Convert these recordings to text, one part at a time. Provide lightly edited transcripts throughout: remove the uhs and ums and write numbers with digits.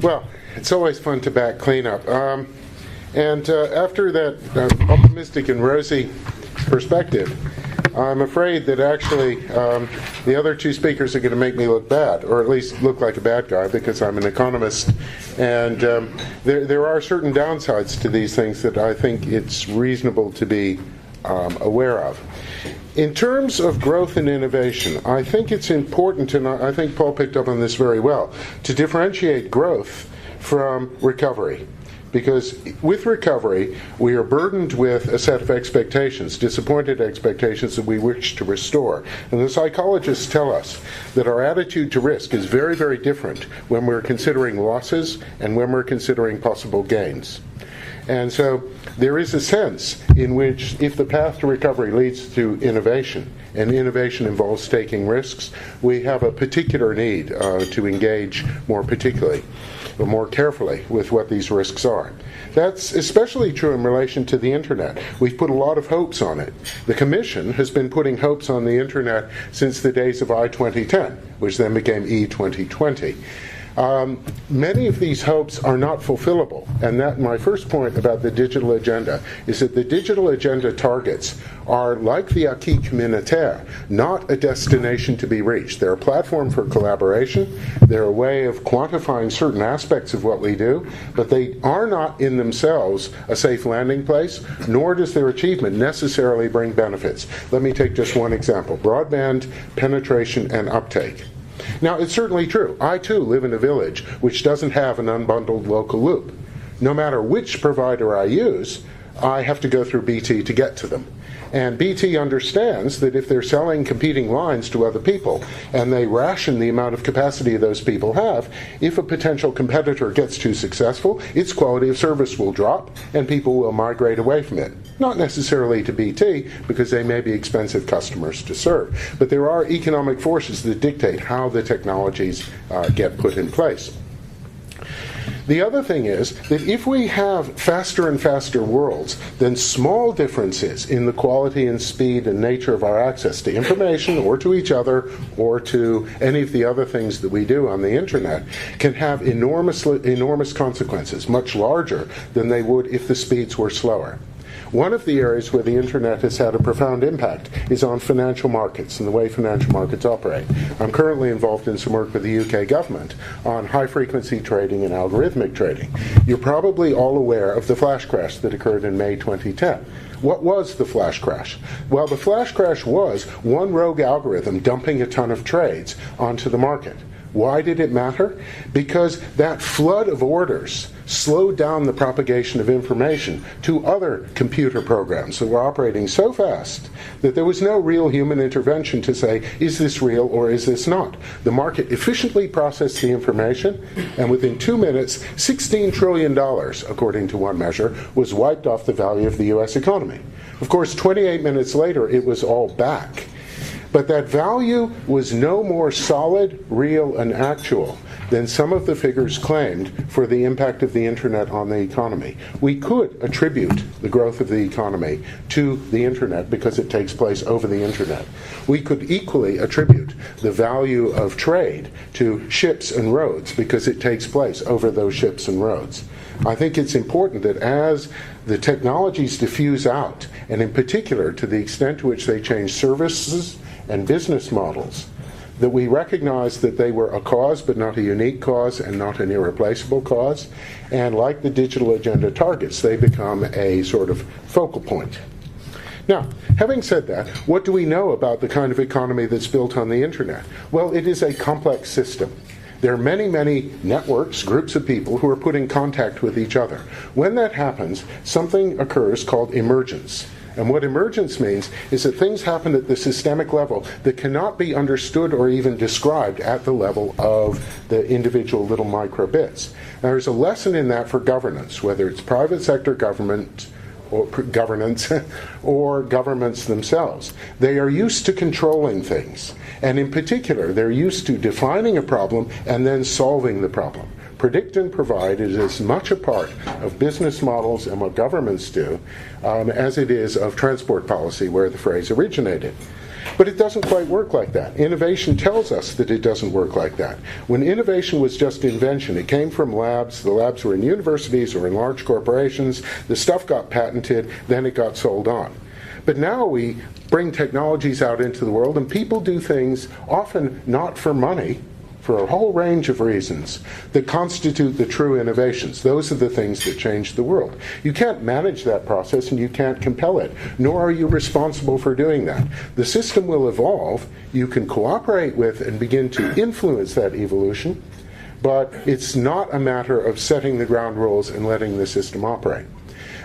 Well, it's always fun to back cleanup. After that optimistic and rosy perspective, I'm afraid that actually the other two speakers are going to make me look bad, or at least look like a bad guy, because I'm an economist. And there are certain downsides to these things that I think it's reasonable to be aware of. In terms of growth and innovation, I think it's important, and I think Paul picked up on this very well, to differentiate growth from recovery. Because with recovery, we are burdened with a set of expectations, disappointed expectations that we wish to restore. And the psychologists tell us that our attitude to risk is very, very different when we're considering losses and when we're considering possible gains. And so there is a sense in which if the path to recovery leads to innovation, and innovation involves taking risks, we have a particular need to engage more particularly, or more carefully with what these risks are. That's especially true in relation to the Internet. We've put a lot of hopes on it. The Commission has been putting hopes on the Internet since the days of I-2010, which then became E-2020. Many of these hopes are not fulfillable, and that my first point about the digital agenda is that the digital agenda targets are like the acquis communautaire, not a destination to be reached. They're a platform for collaboration, they're a way of quantifying certain aspects of what we do, but they are not in themselves a safe landing place, nor does their achievement necessarily bring benefits. Let me take just one example: broadband penetration and uptake. Now, it's certainly true. I, too, live in a village which doesn't have an unbundled local loop. No matter which provider I use, I have to go through BT to get to them. And BT understands that if they're selling competing lines to other people and they ration the amount of capacity those people have, if a potential competitor gets too successful, its quality of service will drop and people will migrate away from it. Not necessarily to BT, because they may be expensive customers to serve. But there are economic forces that dictate how the technologies get put in place. The other thing is that if we have faster and faster worlds, then small differences in the quality and speed and nature of our access to information or to each other or to any of the other things that we do on the Internet can have enormous consequences, much larger than they would if the speeds were slower. One of the areas where the Internet has had a profound impact is on financial markets and the way financial markets operate. I'm currently involved in some work with the UK government on high-frequency trading and algorithmic trading. You're probably all aware of the flash crash that occurred in May 2010. What was the flash crash? Well, the flash crash was one rogue algorithm dumping a ton of trades onto the market. Why did it matter? Because that flood of orders slowed down the propagation of information to other computer programs that were operating so fast that there was no real human intervention to say, is this real or is this not? The market efficiently processed the information, and within 2 minutes, $16 trillion, according to one measure, was wiped off the value of the US economy. Of course, 28 minutes later, it was all back. But that value was no more solid, real, and actual than some of the figures claimed for the impact of the Internet on the economy. We could attribute the growth of the economy to the Internet because it takes place over the Internet. We could equally attribute the value of trade to ships and roads because it takes place over those ships and roads. I think it's important that as the technologies diffuse out, and in particular to the extent to which they change services and business models, that we recognize that they were a cause but not a unique cause and not an irreplaceable cause, and like the digital agenda targets, they become a sort of focal point. Now, having said that, what do we know about the kind of economy that's built on the Internet? Well, it is a complex system. There are many, many networks, groups of people who are put in contact with each other. When that happens, something occurs called emergence. And what emergence means is that things happen at the systemic level that cannot be understood or even described at the level of the individual little microbits. Now, there's a lesson in that for governance, whether it's private sector government or governance or governments themselves. They are used to controlling things. And in particular, they're used to defining a problem and then solving the problem. Predict and provide is as much a part of business models and what governments do as it is of transport policy, where the phrase originated. But it doesn't quite work like that. Innovation tells us that it doesn't work like that. When innovation was just invention, it came from labs. The labs were in universities or in large corporations. The stuff got patented, then it got sold on. But now we bring technologies out into the world, and people do things often not for money, for a whole range of reasons, that constitute the true innovations. Those are the things that change the world. You can't manage that process, and you can't compel it, nor are you responsible for doing that. The system will evolve. You can cooperate with and begin to influence that evolution, but it's not a matter of setting the ground rules and letting the system operate.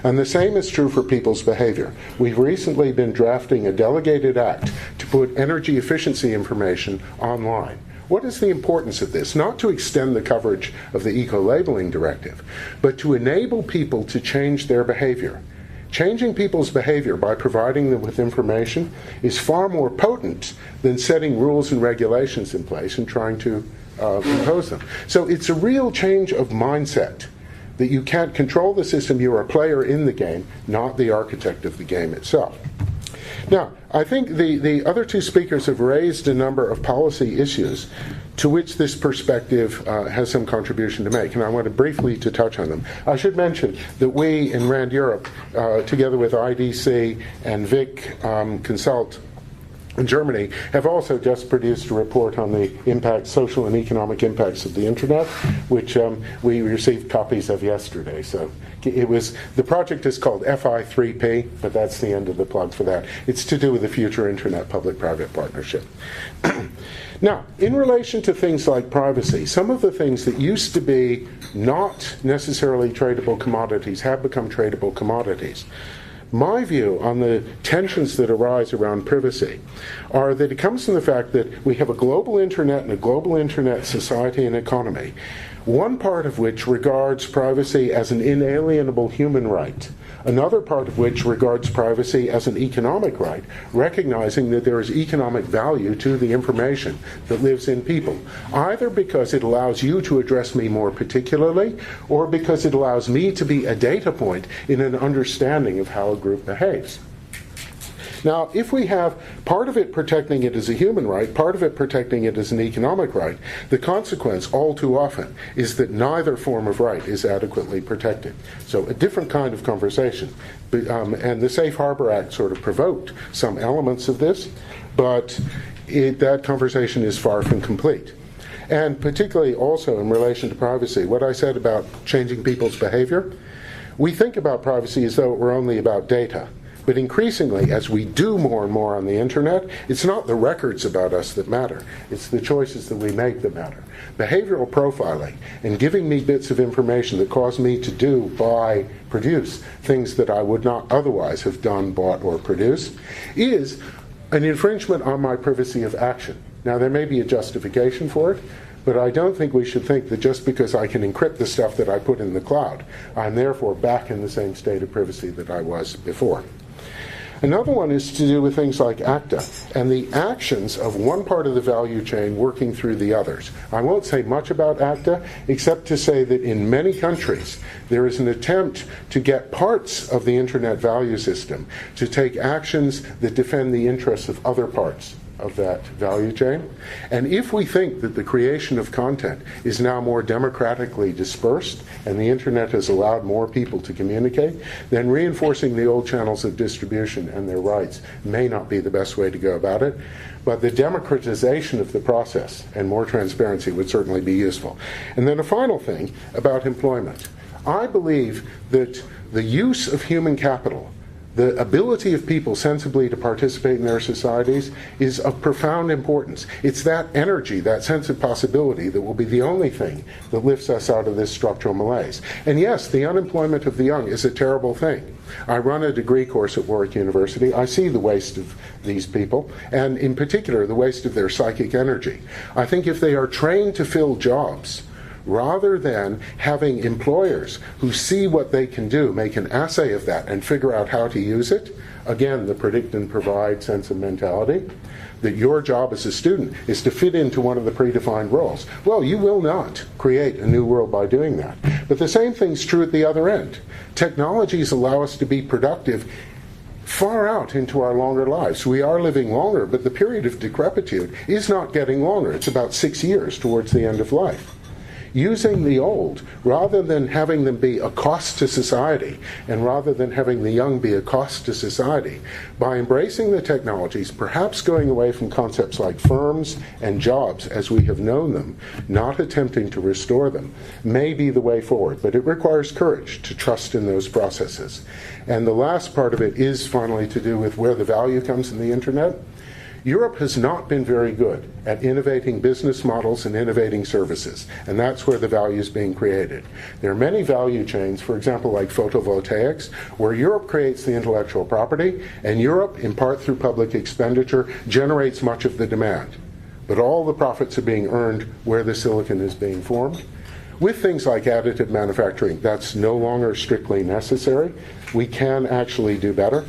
And the same is true for people's behavior. We've recently been drafting a delegated act to put energy efficiency information online. What is the importance of this? Not to extend the coverage of the eco-labeling directive, but to enable people to change their behavior. Changing people's behavior by providing them with information is far more potent than setting rules and regulations in place and trying to impose them. So it's a real change of mindset, that you can't control the system, you're a player in the game, not the architect of the game itself. Now, I think the other two speakers have raised a number of policy issues to which this perspective has some contribution to make, and I want to briefly to touch on them. I should mention that we in RAND Europe, together with IDC and Vic Consult in Germany, have also just produced a report on the social and economic impacts of the Internet, which we received copies of yesterday. So the project is called FI3P, but that's the end of the plug for that. It's to do with the future Internet public-private partnership. Now, in relation to things like privacy, some of the things that used to be not necessarily tradable commodities have become tradable commodities. My view on the tensions that arise around privacy are that it comes from the fact that we have a global internet and a global internet society and economy, one part of which regards privacy as an inalienable human right, another part of which regards privacy as an economic right, recognizing that there is economic value to the information that lives in people, either because it allows you to address me more particularly, or because it allows me to be a data point in an understanding of how a group behaves. Now, if we have part of it protecting it as a human right, part of it protecting it as an economic right, the consequence all too often is that neither form of right is adequately protected. So a different kind of conversation. And the Safe Harbor Act sort of provoked some elements of this, but that conversation is far from complete. And particularly also in relation to privacy, what I said about changing people's behavior, we think about privacy as though it were only about data. But increasingly, as we do more and more on the Internet, it's not the records about us that matter. It's the choices that we make that matter. Behavioral profiling and giving me bits of information that cause me to do, buy, produce things that I would not otherwise have done, bought, or produced is an infringement on my privacy of action. Now, there may be a justification for it, but I don't think we should think that just because I can encrypt the stuff that I put in the cloud, I'm therefore back in the same state of privacy that I was before. Another one is to do with things like ACTA and the actions of one part of the value chain working through the others. I won't say much about ACTA, except to say that in many countries there is an attempt to get parts of the Internet value system to take actions that defend the interests of other parts of that value chain. And if we think that the creation of content is now more democratically dispersed and the Internet has allowed more people to communicate, then reinforcing the old channels of distribution and their rights may not be the best way to go about it. But the democratization of the process and more transparency would certainly be useful. And then a final thing about employment. I believe that the use of human capital, the ability of people sensibly to participate in their societies, is of profound importance. It's that energy, that sense of possibility, that will be the only thing that lifts us out of this structural malaise. And yes, the unemployment of the young is a terrible thing. I run a degree course at Warwick University. I see the waste of these people, and in particular, the waste of their psychic energy. I think if they are trained to fill jobs, rather than having employers who see what they can do, make an assay of that, and figure out how to use it, again, the predict and provide sense of mentality, that your job as a student is to fit into one of the predefined roles. Well, you will not create a new world by doing that. But the same thing's true at the other end. Technologies allow us to be productive far out into our longer lives. We are living longer, but the period of decrepitude is not getting longer. It's about 6 years towards the end of life. Using the old, rather than having them be a cost to society, and rather than having the young be a cost to society, by embracing the technologies, perhaps going away from concepts like firms and jobs as we have known them, not attempting to restore them, may be the way forward. But it requires courage to trust in those processes. And the last part of it is finally to do with where the value comes in the internet. Europe has not been very good at innovating business models and innovating services, and that's where the value is being created. There are many value chains, for example, like photovoltaics, where Europe creates the intellectual property, and Europe, in part through public expenditure, generates much of the demand. But all the profits are being earned where the silicon is being formed. With things like additive manufacturing, that's no longer strictly necessary. We can actually do better.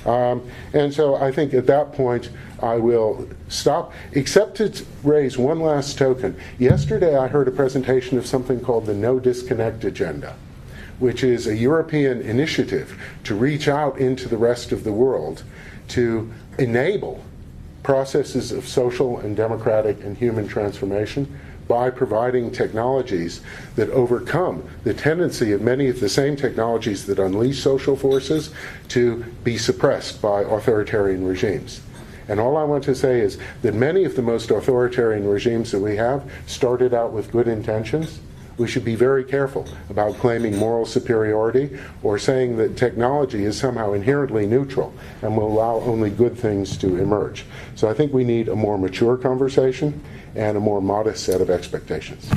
And so I think at that point I will stop, except to raise one last token. Yesterday I heard a presentation of something called the No Disconnect Agenda, which is a European initiative to reach out into the rest of the world to enable processes of social and democratic and human transformation by providing technologies that overcome the tendency of many of the same technologies that unleash social forces to be suppressed by authoritarian regimes. And all I want to say is that many of the most authoritarian regimes that we have started out with good intentions. We should be very careful about claiming moral superiority or saying that technology is somehow inherently neutral and will allow only good things to emerge. So I think we need a more mature conversation and a more modest set of expectations.